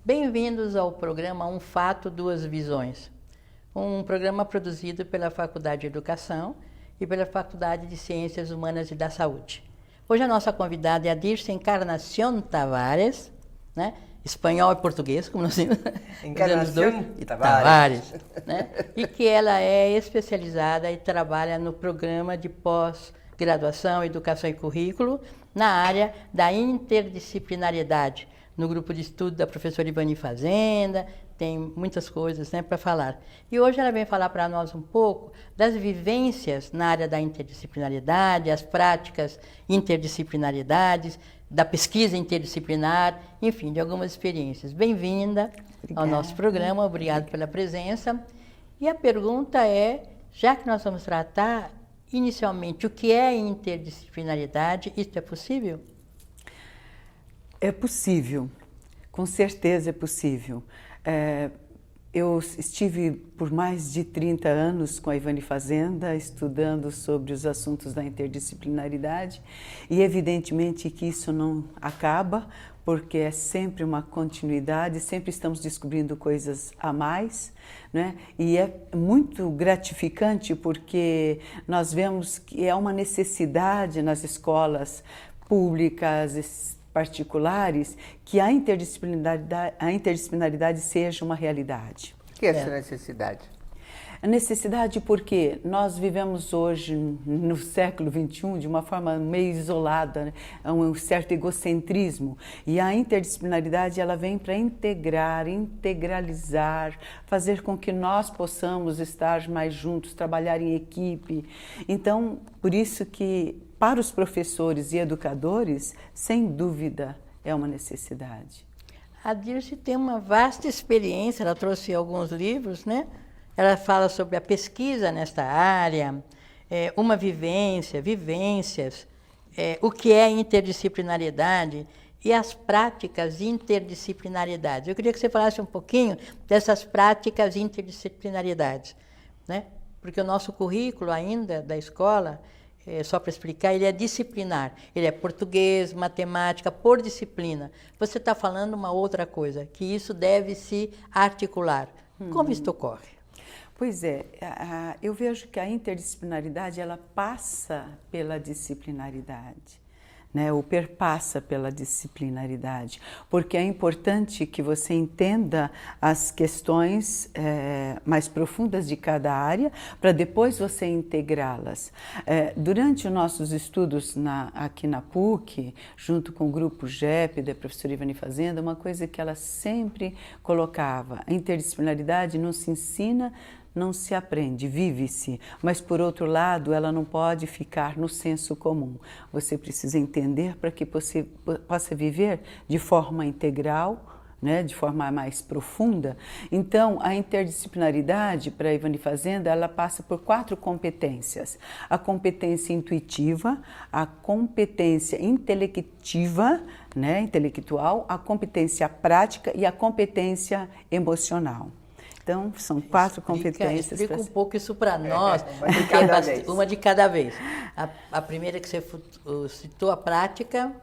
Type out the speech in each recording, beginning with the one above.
Bem-vindos ao programa Um Fato, Duas Visões, um programa produzido pela Faculdade de Educação e pela Faculdade de Ciências Humanas e da Saúde. Hoje a nossa convidada é a Dirce Encarnación Tavares, né? Espanhol e português, como nós dizemos. Encarnación Tavares, né? E que ela é especializada e trabalha no programa de pós-graduação, educação e currículo na área da interdisciplinariedade, no grupo de estudo da professora Ivani Fazenda, tem muitas coisas, né, para falar. E hoje ela vem falar para nós um pouco das vivências na área da interdisciplinaridade, as práticas interdisciplinaridades, da pesquisa interdisciplinar, enfim, de algumas experiências. Bem-vinda ao nosso programa, obrigado pela presença. E a pergunta é, já que nós vamos tratar inicialmente o que é interdisciplinaridade, isso é possível? É possível, com certeza é possível. Eu estive por mais de 30 anos com a Ivani Fazenda, estudando sobre os assuntos da interdisciplinaridade, e evidentemente que isso não acaba, porque é sempre uma continuidade, sempre estamos descobrindo coisas a mais, né? E é muito gratificante porque nós vemos que é uma necessidade nas escolas públicas, particulares, que a interdisciplinaridade seja uma realidade. O que é essa necessidade? A necessidade porque nós vivemos hoje, no século XXI, de uma forma meio isolada, né? Um certo egocentrismo. E a interdisciplinaridade ela vem para integrar, integralizar, fazer com que nós possamos estar mais juntos, trabalhar em equipe. Então, por isso que para os professores e educadores, sem dúvida, é uma necessidade. A Dirce tem uma vasta experiência, ela trouxe alguns livros, né? Ela fala sobre a pesquisa nesta área, uma vivências, o que é interdisciplinariedade e as práticas interdisciplinaridades. Eu queria que você falasse um pouquinho dessas práticas interdisciplinaridades, né? Porque o nosso currículo ainda da escola, só para explicar, ele é disciplinar. Ele é português, matemática, por disciplina. Você está falando uma outra coisa, que isso deve se articular. Como isso ocorre? Pois é, eu vejo que a interdisciplinaridade ela passa pela disciplinaridade, né? Ou perpassa pela disciplinaridade, porque é importante que você entenda as questões mais profundas de cada área, para depois você integrá-las. Durante os nossos estudos aqui na PUC, junto com o grupo GEP da professora Ivani Fazenda, uma coisa que ela sempre colocava: a interdisciplinaridade não se ensina, não se aprende, vive-se, mas por outro lado ela não pode ficar no senso comum. Você precisa entender para que você possa viver de forma integral, né, de forma mais profunda. Então, a interdisciplinaridade para a Ivani Fazenda, ela passa por 4 competências: a competência intuitiva, a competência intelectiva, né, intelectual, a competência prática e a competência emocional. Então, são 4 competências. Explica um pouco isso para nós, uma de cada vez. A primeira que você citou, a prática.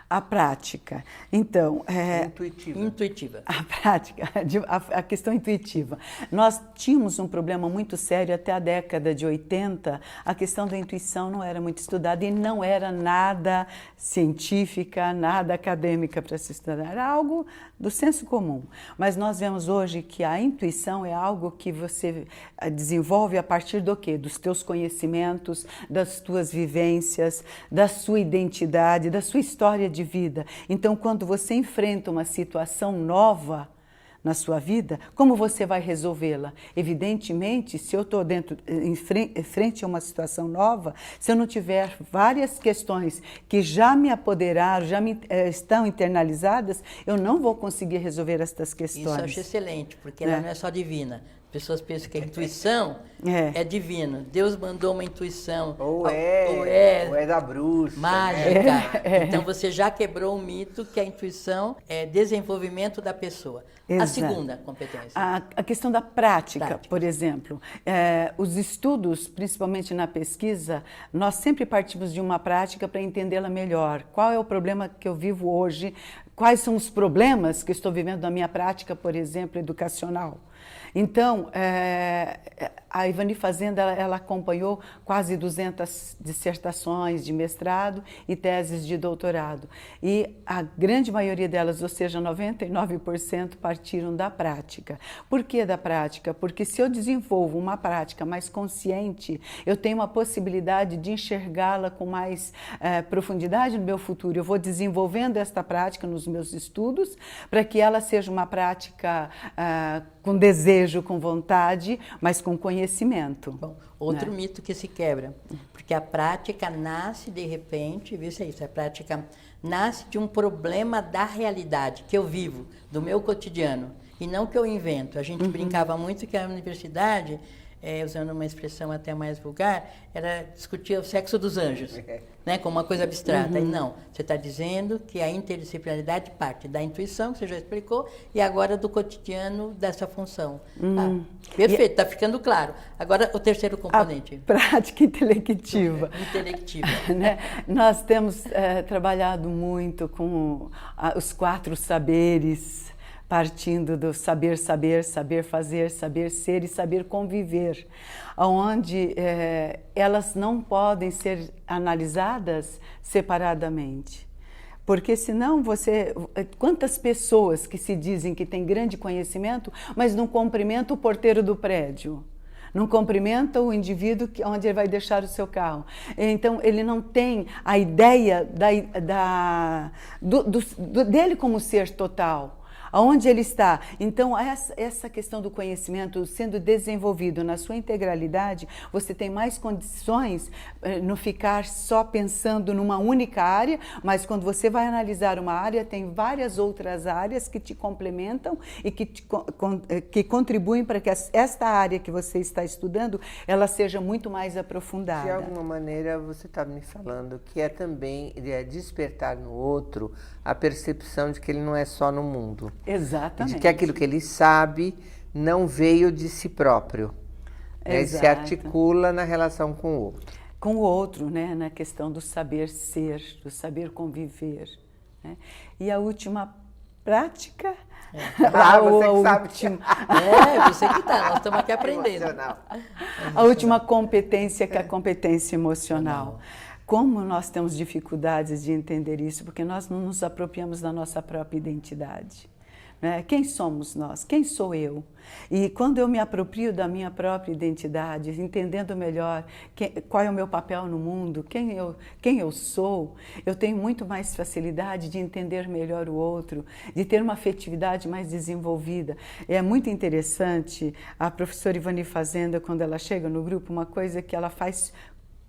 A prática. Então, intuitiva. A prática, a questão intuitiva. Nós tínhamos um problema muito sério até a década de 80, a questão da intuição não era muito estudada e não era nada científica, nada acadêmica para se estudar, era algo do senso comum. Mas nós vemos hoje que a intuição é algo que você desenvolve a partir do quê? Dos teus conhecimentos, das tuas vivências, da sua identidade, da sua história de vida. Então, quando você enfrenta uma situação nova na sua vida, como você vai resolvê-la? Evidentemente, se eu estou em frente a uma situação nova, se eu não tiver várias questões que já me apoderaram, estão internalizadas, eu não vou conseguir resolver estas questões. Isso eu acho excelente, porque ela não é só divina. As pessoas pensam que a intuição é divina. Deus mandou uma intuição. Ou é da bruxa. Mágica. Então você já quebrou o mito que a intuição é desenvolvimento da pessoa. Exato. A segunda competência. A questão da prática, por exemplo. Os estudos, principalmente na pesquisa, nós sempre partimos de uma prática para entendê-la melhor. Qual é o problema que eu vivo hoje? quais são os problemas que estou vivendo na minha prática, por exemplo, educacional. Então, a Ivani Fazenda, ela acompanhou quase 200 dissertações de mestrado e teses de doutorado. E a grande maioria delas, ou seja, 99%, partiram da prática. Por que da prática? Porque se eu desenvolvo uma prática mais consciente, eu tenho uma possibilidade de enxergá-la com mais profundidade no meu futuro. Eu vou desenvolvendo esta prática nos meus estudos para que ela seja uma prática com desejo, com vontade, mas com conhecimento. Bom, outro mito que se quebra, porque a prática nasce de repente, viu isso? A prática nasce de um problema da realidade que eu vivo, do meu cotidiano, e não que eu invento. A gente brincava muito que a universidade, usando uma expressão até mais vulgar, era discutir o sexo dos anjos, né, como uma coisa abstrata. E não, você está dizendo que a interdisciplinaridade parte da intuição, que você já explicou, e agora do cotidiano dessa função. Perfeito, está ficando claro. Agora, o terceiro componente. A prática intelectiva. Intelectiva. Né? Nós temos trabalhado muito com os 4 saberes, partindo do saber saber, saber fazer, saber ser e saber conviver, onde elas não podem ser analisadas separadamente. Porque senão quantas pessoas que se dizem que têm grande conhecimento, mas não cumprimentam o porteiro do prédio? Não cumprimenta o indivíduo onde ele vai deixar o seu carro. Então, ele não tem a ideia dele como ser total. Aonde ele está. Então, essa questão do conhecimento sendo desenvolvido na sua integralidade, você tem mais condições não ficar só pensando numa única área, mas quando você vai analisar uma área, tem várias outras áreas que te complementam e que contribuem para que esta área que você está estudando, ela seja muito mais aprofundada. De alguma maneira, você está me falando que é também despertar no outro a percepção de que ele não é só no mundo. Exatamente. De que aquilo que ele sabe não veio de si próprio. Ele se articula na relação com o outro. Com o outro, né? Na questão do saber ser, do saber conviver. Né? E a última prática... você que sabe. Você que está, nós estamos aqui aprendendo. A última competência, que é a competência emocional. Como nós temos dificuldades de entender isso, porque nós não nos apropriamos da nossa própria identidade. Né? Quem somos nós? Quem sou eu? E quando eu me aproprio da minha própria identidade, entendendo melhor qual é o meu papel no mundo, quem eu sou, eu tenho muito mais facilidade de entender melhor o outro, de ter uma afetividade mais desenvolvida. É muito interessante a professora Ivani Fazenda, quando ela chega no grupo, uma coisa que ela faz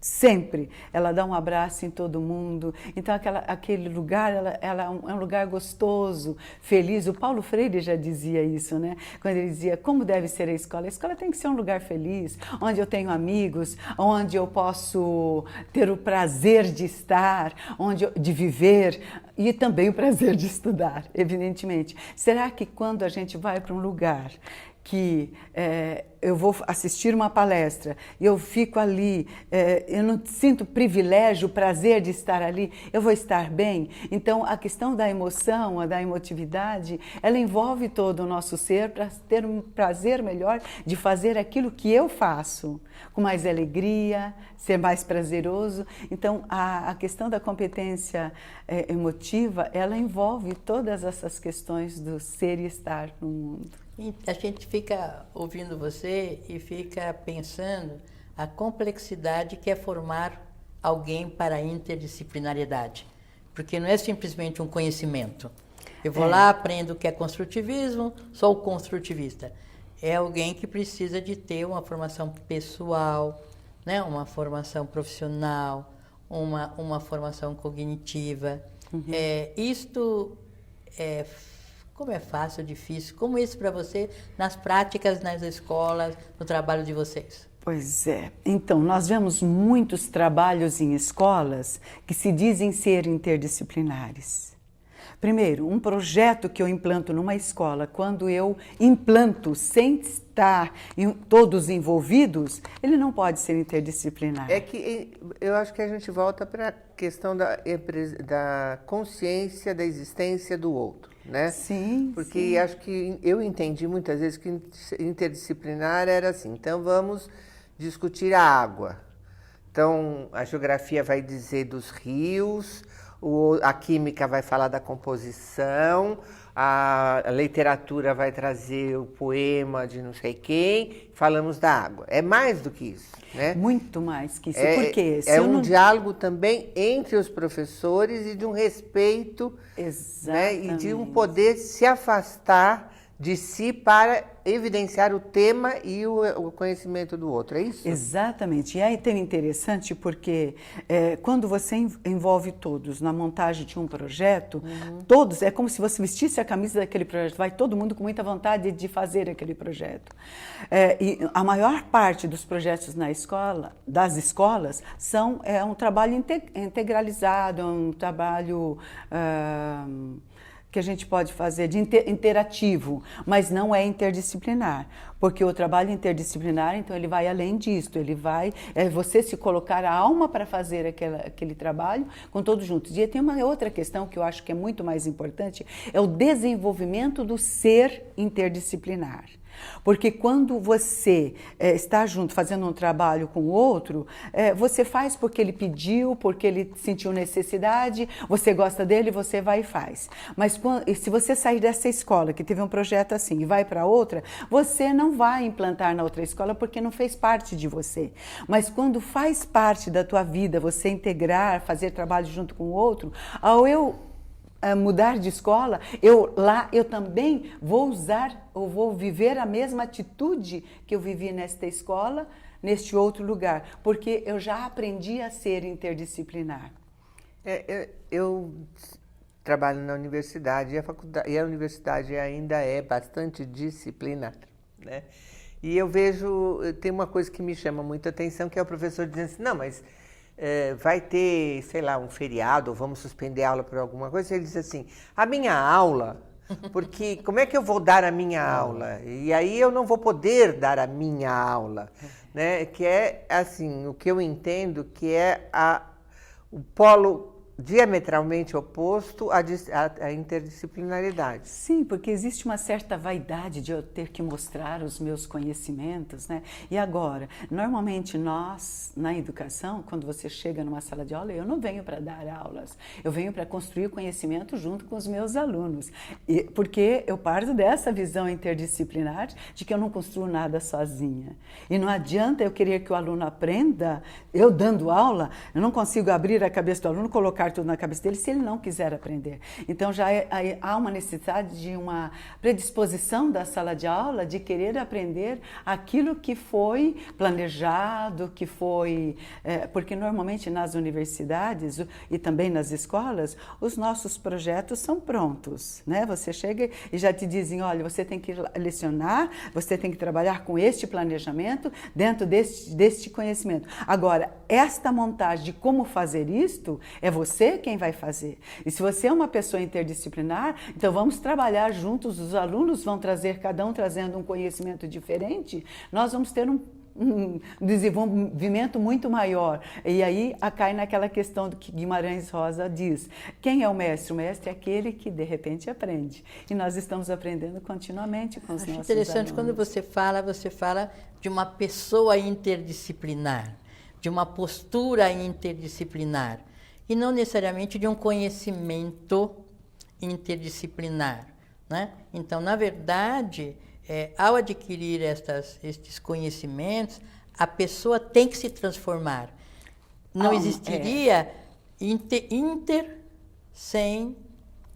sempre, ela dá um abraço em todo mundo. Então aquele lugar, ela é um lugar gostoso, feliz. O Paulo Freire já dizia isso, né? Quando ele dizia como deve ser a escola tem que ser um lugar feliz, onde eu tenho amigos, onde eu posso ter o prazer de estar, de viver e também o prazer de estudar, evidentemente. Será que quando a gente vai para um lugar que eu vou assistir uma palestra e eu fico ali, eu não sinto privilégio, prazer de estar ali, eu vou estar bem? Então, a questão da emoção, da emotividade, ela envolve todo o nosso ser para ter um prazer melhor de fazer aquilo que eu faço, com mais alegria, ser mais prazeroso. Então, a questão da competência emotiva, ela envolve todas essas questões do ser e estar no mundo. A gente fica ouvindo você e fica pensando a complexidade que é formar alguém para a interdisciplinariedade. Porque não é simplesmente um conhecimento. Eu vou lá, aprendo o que é construtivismo, sou construtivista. É alguém que precisa de ter uma formação pessoal, né? Uma formação profissional, uma formação cognitiva. Como é fácil, difícil? Como isso para você nas práticas, nas escolas, no trabalho de vocês? Pois é. Então, nós vemos muitos trabalhos em escolas que se dizem ser interdisciplinares. Primeiro, um projeto que eu implanto numa escola, quando eu implanto sem estar todos envolvidos, ele não pode ser interdisciplinar. É que eu acho que a gente volta para a questão da consciência da existência do outro, né? Sim. Porque sim. acho que eu entendi muitas vezes que interdisciplinar era assim, então vamos discutir a água. Então a geografia vai dizer dos rios, a química vai falar da composição, a literatura vai trazer o poema de não sei quem, falamos da água. É mais do que isso, né? Muito mais que isso. Por quê? É um diálogo também entre os professores e de um respeito, né? E de um poder se afastar de si para evidenciar o tema e o conhecimento do outro, é isso? Exatamente. E aí tem interessante porque quando você envolve todos na montagem de um projeto, todos, é como se você vestisse a camisa daquele projeto, vai todo mundo com muita vontade de fazer aquele projeto. E a maior parte dos projetos na escola, das escolas, é um trabalho integralizado, é um trabalho que a gente pode fazer de interativo, mas não é interdisciplinar, porque o trabalho interdisciplinar, então, ele vai além disso, ele vai você se colocar a alma para fazer aquele trabalho com todos juntos. E tem uma outra questão que eu acho que é muito mais importante, é o desenvolvimento do ser interdisciplinar. Porque quando você está junto, fazendo um trabalho com o outro, você faz porque ele pediu, porque ele sentiu necessidade, você gosta dele, você vai e faz. Mas se você sair dessa escola, que teve um projeto assim, e vai para outra, você não vai implantar na outra escola porque não fez parte de você. Mas quando faz parte da tua vida, você integrar, fazer trabalho junto com o outro, ao eu mudar de escola, eu também vou vou viver a mesma atitude que eu vivi nesta escola, neste outro lugar, porque eu já aprendi a ser interdisciplinar. Eu trabalho na universidade e a universidade ainda é bastante disciplinar, né? E eu vejo, tem uma coisa que me chama muita atenção, que é o professor dizendo assim, não, mas vai ter, sei lá, um feriado, ou vamos suspender a aula por alguma coisa, ele diz assim, a minha aula, porque como é que eu vou dar a minha aula? E aí eu não vou poder dar a minha aula, né? Que é, assim, o que eu entendo que é o polo diametralmente oposto à interdisciplinaridade. Sim, porque existe uma certa vaidade de eu ter que mostrar os meus conhecimentos, né? E agora, normalmente nós, na educação, quando você chega numa sala de aula, eu não venho para dar aulas, eu venho para construir conhecimento junto com os meus alunos, porque eu parto dessa visão interdisciplinar de que eu não construo nada sozinha. E não adianta eu querer que o aluno aprenda, eu dando aula, eu não consigo abrir a cabeça do aluno, colocar tudo na cabeça dele se ele não quiser aprender. Então já há uma necessidade de uma predisposição da sala de aula de querer aprender aquilo que foi planejado, que foi... porque normalmente nas universidades e também nas escolas, os nossos projetos são prontos, né? Você chega e já te dizem, olha, você tem que lecionar, você tem que trabalhar com este planejamento dentro deste conhecimento. Agora, esta montagem de como fazer isto, é você quem vai fazer. E se você é uma pessoa interdisciplinar, então vamos trabalhar juntos, os alunos vão trazer, cada um trazendo um conhecimento diferente, nós vamos ter um desenvolvimento muito maior. E aí cai naquela questão do que Guimarães Rosa diz. Quem é o mestre? O mestre é aquele que de repente aprende. E nós estamos aprendendo continuamente com os nossos alunos. Interessante, quando você fala de uma pessoa interdisciplinar, de uma postura interdisciplinar, e não necessariamente de um conhecimento interdisciplinar, né? Então, na verdade, ao adquirir estes conhecimentos, a pessoa tem que se transformar. Não existiria inter sem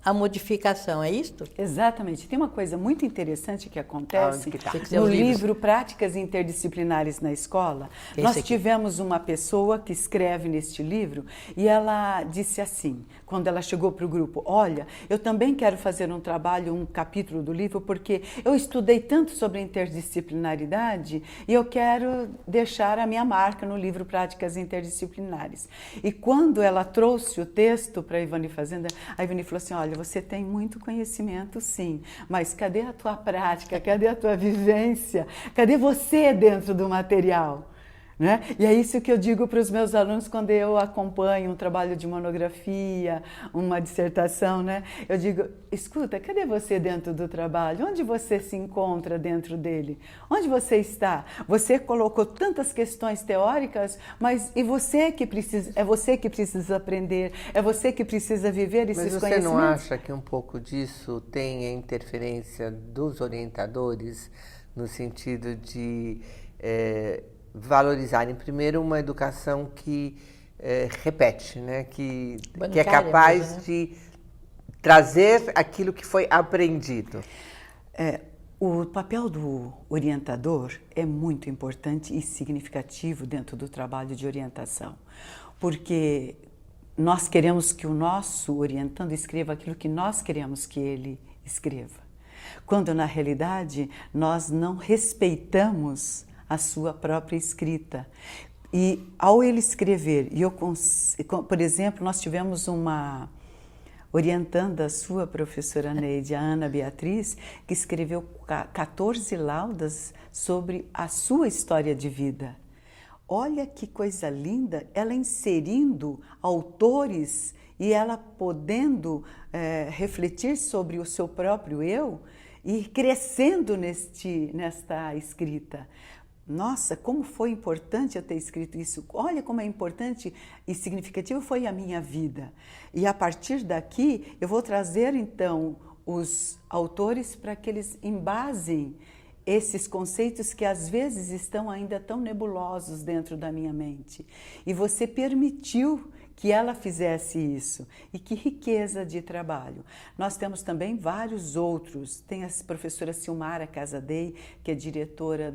a modificação, é isto? Exatamente. Tem uma coisa muito interessante que acontece no no livro Práticas Interdisciplinares na Escola. Nós tivemos uma pessoa que escreve neste livro e ela disse assim, quando ela chegou para o grupo, olha, eu também quero fazer um trabalho, um capítulo do livro, porque eu estudei tanto sobre interdisciplinaridade e eu quero deixar a minha marca no livro Práticas Interdisciplinares. E quando ela trouxe o texto para a Ivani Fazenda, a Ivani falou assim, olha, olha, você tem muito conhecimento, sim, mas cadê a tua prática? Cadê a tua vivência? Cadê você dentro do material? Né? E é isso que eu digo para os meus alunos quando eu acompanho um trabalho de monografia, uma dissertação, né? Eu digo, escuta, cadê você dentro do trabalho? Onde você se encontra dentro dele? Onde você está? Você colocou tantas questões teóricas, mas e você que precisa, é você que precisa aprender, é você que precisa viver esses conhecimentos. Mas você não acha que um pouco disso tem a interferência dos orientadores no sentido de valorizarem primeiro uma educação que repete, né? Que é capaz mesmo, né? de trazer aquilo que foi aprendido. O papel do orientador é muito importante e significativo dentro do trabalho de orientação, porque nós queremos que o nosso orientando escreva aquilo que nós queremos que ele escreva, quando na realidade nós não respeitamos a sua própria escrita. E ao ele escrever, por exemplo, nós tivemos uma orientanda, a sua professora Neide, a Ana Beatriz, que escreveu 14 laudas sobre a sua história de vida. Olha que coisa linda, ela inserindo autores e ela podendo refletir sobre o seu próprio eu e crescendo nesta escrita. Nossa, como foi importante eu ter escrito isso. Olha como é importante e significativo foi a minha vida. E a partir daqui eu vou trazer então os autores para que eles embasem esses conceitos que às vezes estão ainda tão nebulosos dentro da minha mente. E você permitiu que ela fizesse isso. E que riqueza de trabalho. Nós temos também vários outros. Tem a professora Silmara Casadei, que é diretora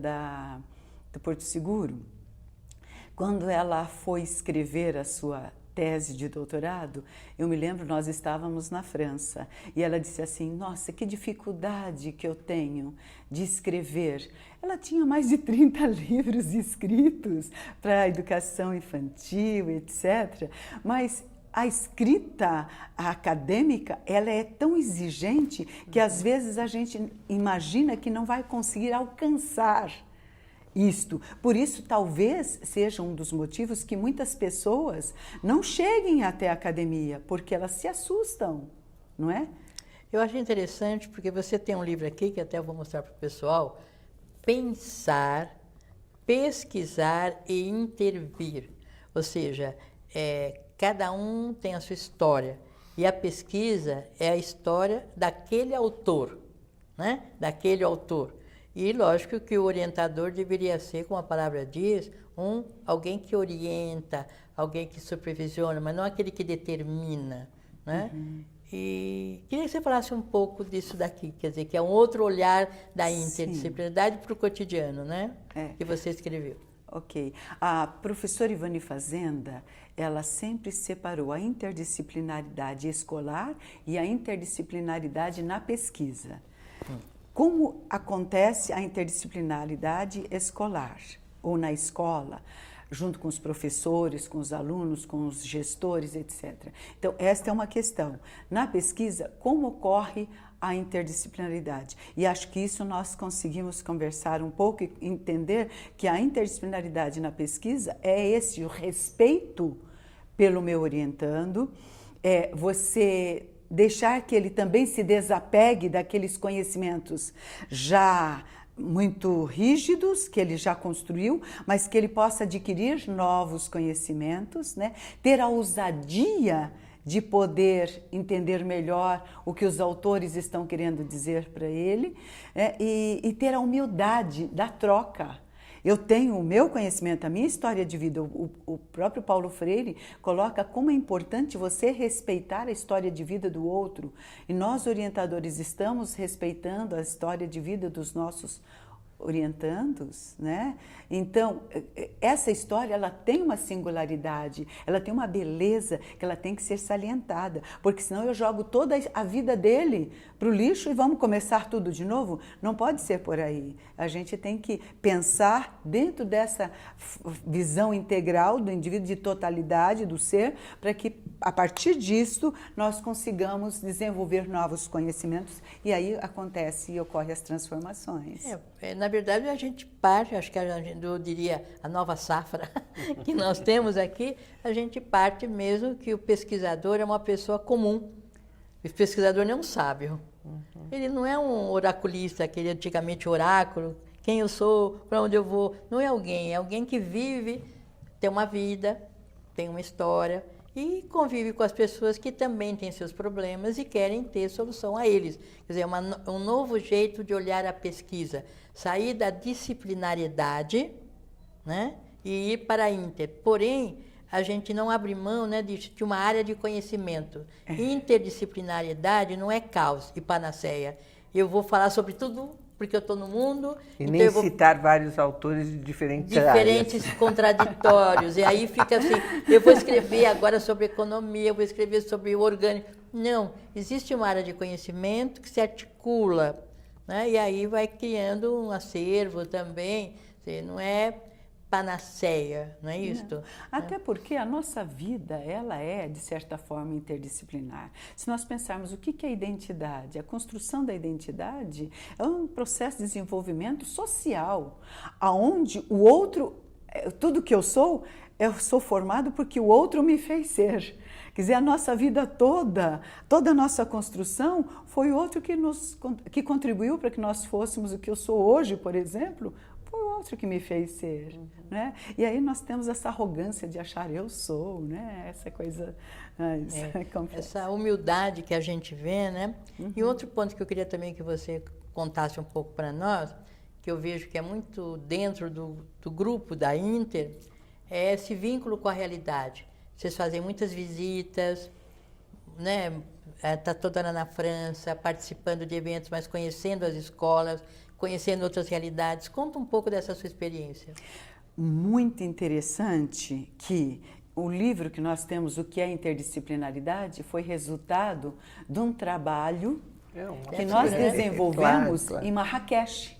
do Porto Seguro. Quando ela foi escrever a sua tese de doutorado, eu me lembro, nós estávamos na França, e ela disse assim, nossa, que dificuldade que eu tenho de escrever. Ela tinha mais de 30 livros escritos para a educação infantil, etc., mas a escrita acadêmica, ela é tão exigente que às vezes a gente imagina que não vai conseguir alcançar isto. Por isso, talvez seja um dos motivos que muitas pessoas não cheguem até a academia, porque elas se assustam, não é? Eu acho interessante porque você tem um livro aqui, que até eu vou mostrar para o pessoal, Pensar, Pesquisar e Intervir. Ou seja, cada um tem a sua história. E a pesquisa é a história daquele autor, né? Daquele autor. E lógico que o orientador deveria ser, como a palavra diz, alguém que orienta, alguém que supervisiona, mas não aquele que determina, né? Uhum. E queria que você falasse um pouco disso daqui, quer dizer, que é um outro olhar da interdisciplinaridade para o cotidiano, né? Que você escreveu. Ok. A professora Ivani Fazenda, ela sempre separou a interdisciplinaridade escolar e a interdisciplinaridade na pesquisa. Como acontece a interdisciplinaridade escolar ou na escola, junto com os professores, com os alunos, com os gestores, etc. Então, esta é uma questão. Na pesquisa, como ocorre a interdisciplinaridade? E acho que isso nós conseguimos conversar um pouco e entender que a interdisciplinaridade na pesquisa é esse, o respeito pelo meu orientando, você deixar que ele também se desapegue daqueles conhecimentos já muito rígidos, que ele já construiu, mas que ele possa adquirir novos conhecimentos, né? Ter a ousadia de poder entender melhor o que os autores estão querendo dizer para ele, e ter a humildade da troca. Eu tenho o meu conhecimento, a minha história de vida. O próprio Paulo Freire coloca como é importante você respeitar a história de vida do outro. E nós, orientadores, estamos respeitando a história de vida dos nossos orientandos, né? Então, essa história, ela tem uma singularidade, ela tem uma beleza que ela tem que ser salientada, porque senão eu jogo toda a vida dele para o lixo e vamos começar tudo de novo? Não pode ser por aí. A gente tem que pensar dentro dessa visão integral do indivíduo, de totalidade do ser, para que a partir disso nós consigamos desenvolver novos conhecimentos e aí acontece e ocorre as transformações. Na verdade, a gente parte, acho que eu diria a nova safra que nós temos aqui, a gente parte mesmo que o pesquisador é uma pessoa comum. O pesquisador não é um sábio. Ele não é um oraculista, aquele antigamente oráculo, quem eu sou, para onde eu vou. Não é alguém que vive, tem uma vida, tem uma história e convive com as pessoas que também têm seus problemas e querem ter solução a eles. Quer dizer, é um novo jeito de olhar a pesquisa, sair da disciplinariedade, né, e ir para a inter. Porém, a gente não abre mão, né, de uma área de conhecimento. Interdisciplinariedade não é caos e panaceia. Eu vou falar sobre tudo porque eu estou no mundo. E então nem citar vários autores de diferentes áreas. Contraditórios. E aí fica assim, eu vou escrever agora sobre economia, eu vou escrever sobre o orgânico. Não, existe uma área de conhecimento que se articula, né, e aí vai criando um acervo também. Não é panaceia, não é isto? Até porque a nossa vida, ela é, de certa forma, interdisciplinar. Se nós pensarmos o que é identidade, a construção da identidade é um processo de desenvolvimento social, aonde o outro, tudo que eu sou formado porque o outro me fez ser. Quer dizer, a nossa vida toda a nossa construção foi o outro que contribuiu para que nós fôssemos o que eu sou hoje, por exemplo, foi o outro que me fez ser, né? E aí nós temos essa arrogância de achar eu sou, né? Essa coisa, essa humildade que a gente vê, né? E outro ponto que eu queria também que você contasse um pouco para nós, que eu vejo que é muito dentro do grupo da Inter, é esse vínculo com a realidade. Vocês fazem muitas visitas, né? Está toda hora na França, participando de eventos, mas conhecendo as escolas, conhecendo outras realidades. Conta um pouco dessa sua experiência. Muito interessante que o livro que nós temos, O que é Interdisciplinaridade, foi resultado de um trabalho que nós desenvolvemos em Marrakech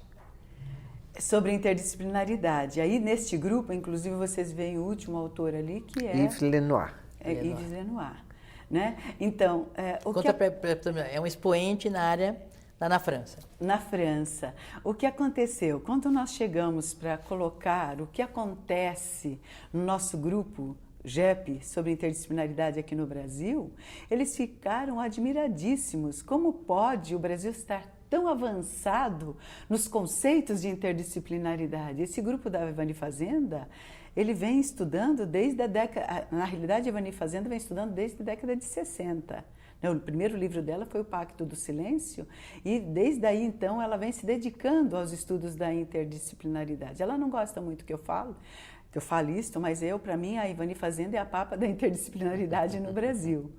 sobre interdisciplinaridade. Aí, neste grupo, inclusive, vocês veem o último autor ali, que é Yves Lenoir. Yves Lenoir, né? Então, é um expoente na área lá na França. Na França. O que aconteceu? Quando nós chegamos para colocar o que acontece no nosso grupo GEP sobre interdisciplinaridade aqui no Brasil, eles ficaram admiradíssimos. Como pode o Brasil estar tão avançado nos conceitos de interdisciplinaridade? Esse grupo da Ivani Fazenda, ele vem estudando desde a década... Na realidade, a Ivani Fazenda vem estudando desde a década de 60. O primeiro livro dela foi O Pacto do Silêncio e desde aí então ela vem se dedicando aos estudos da interdisciplinaridade. Ela não gosta muito que eu fale isso, mas para mim, a Ivani Fazenda é a papa da interdisciplinaridade no Brasil.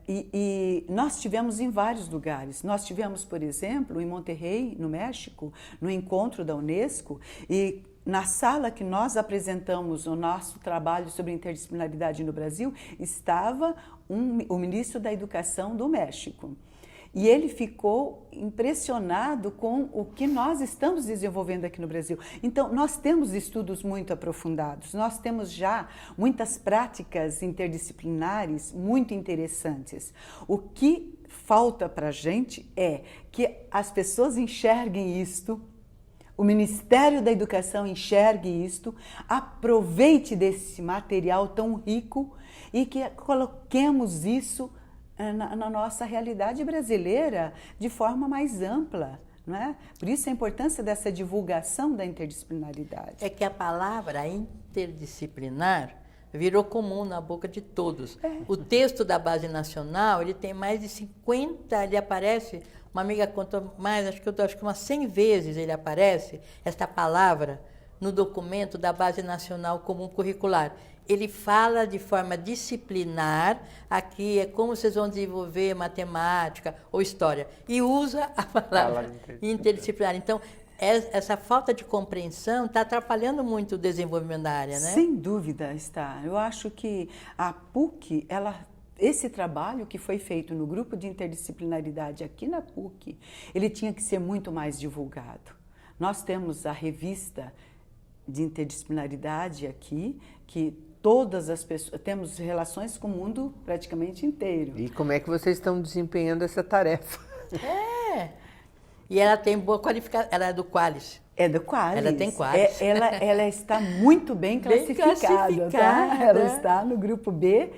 E nós tivemos em vários lugares. Nós tivemos, por exemplo, em Monterrey, no México, no encontro da Unesco, e na sala que nós apresentamos o nosso trabalho sobre interdisciplinaridade no Brasil, estava o ministro da Educação do México. E ele ficou impressionado com o que nós estamos desenvolvendo aqui no Brasil. Então, nós temos estudos muito aprofundados, nós temos já muitas práticas interdisciplinares muito interessantes. O que falta para a gente é que as pessoas enxerguem isto, o Ministério da Educação enxergue isto, aproveite desse material tão rico e que coloquemos isso na nossa realidade brasileira de forma mais ampla, não é? Por isso a importância dessa divulgação da interdisciplinaridade. É que a palavra interdisciplinar virou comum na boca de todos. O texto da Base Nacional, ele tem mais de 50, ele aparece, uma amiga contou mais, acho que umas 100 vezes ele aparece, esta palavra, no documento da Base Nacional Comum Curricular. Ele fala de forma disciplinar, aqui é como vocês vão desenvolver matemática ou história, e usa a palavra interdisciplinar. Então, essa falta de compreensão está atrapalhando muito o desenvolvimento da área, né? Sem dúvida está. Eu acho que a PUC, ela esse trabalho que foi feito no grupo de interdisciplinaridade aqui na PUC, ele tinha que ser muito mais divulgado. Nós temos a revista de interdisciplinaridade aqui, que todas as pessoas, temos relações com o mundo praticamente inteiro. E como é que vocês estão desempenhando essa tarefa? E ela tem boa qualificação, ela é do Qualis. É do Qualis. Ela tem Qualis. Ela está muito bem classificada, tá? Ela está no grupo B,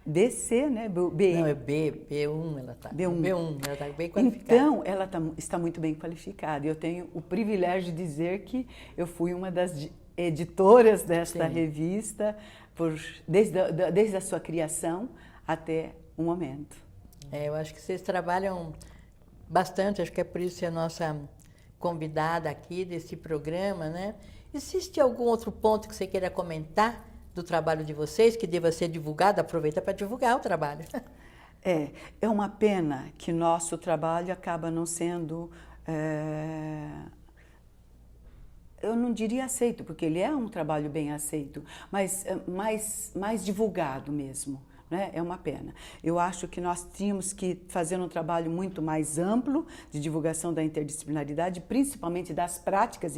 BC, né? B. Não, é B1 ela está. B1. ela está bem qualificada. Então, ela está muito bem qualificada. Eu tenho o privilégio de dizer que eu fui uma das editoras desta revista desde a sua criação até o momento. Eu acho que vocês trabalham bastante, acho que é por isso que é a nossa convidada aqui desse programa, né? Existe algum outro ponto que você queira comentar do trabalho de vocês, que deva ser divulgado? Aproveita para divulgar o trabalho. É uma pena que nosso trabalho acaba não sendo, eu não diria aceito, porque ele é um trabalho bem aceito, mas mais divulgado mesmo. Né? É uma pena. Eu acho que nós tínhamos que fazer um trabalho muito mais amplo de divulgação da interdisciplinaridade, principalmente das práticas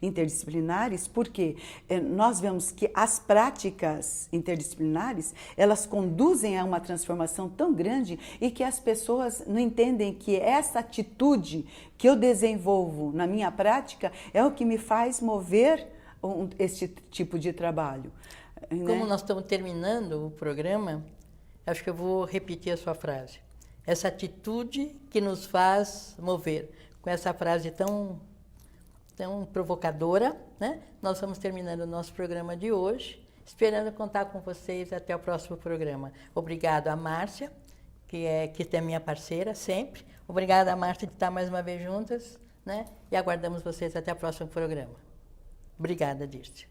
interdisciplinares, porque nós vemos que as práticas interdisciplinares, elas conduzem a uma transformação tão grande e que as pessoas não entendem que essa atitude que eu desenvolvo na minha prática é o que me faz mover este tipo de trabalho. Como nós estamos terminando o programa, acho que eu vou repetir a sua frase. Essa atitude que nos faz mover. Com essa frase tão provocadora, né? Nós estamos terminando o nosso programa de hoje, esperando contar com vocês até o próximo programa. Obrigado a Márcia, que é minha parceira sempre. Obrigada, Márcia, de estar mais uma vez juntas, né? E aguardamos vocês até o próximo programa. Obrigada, Dirce.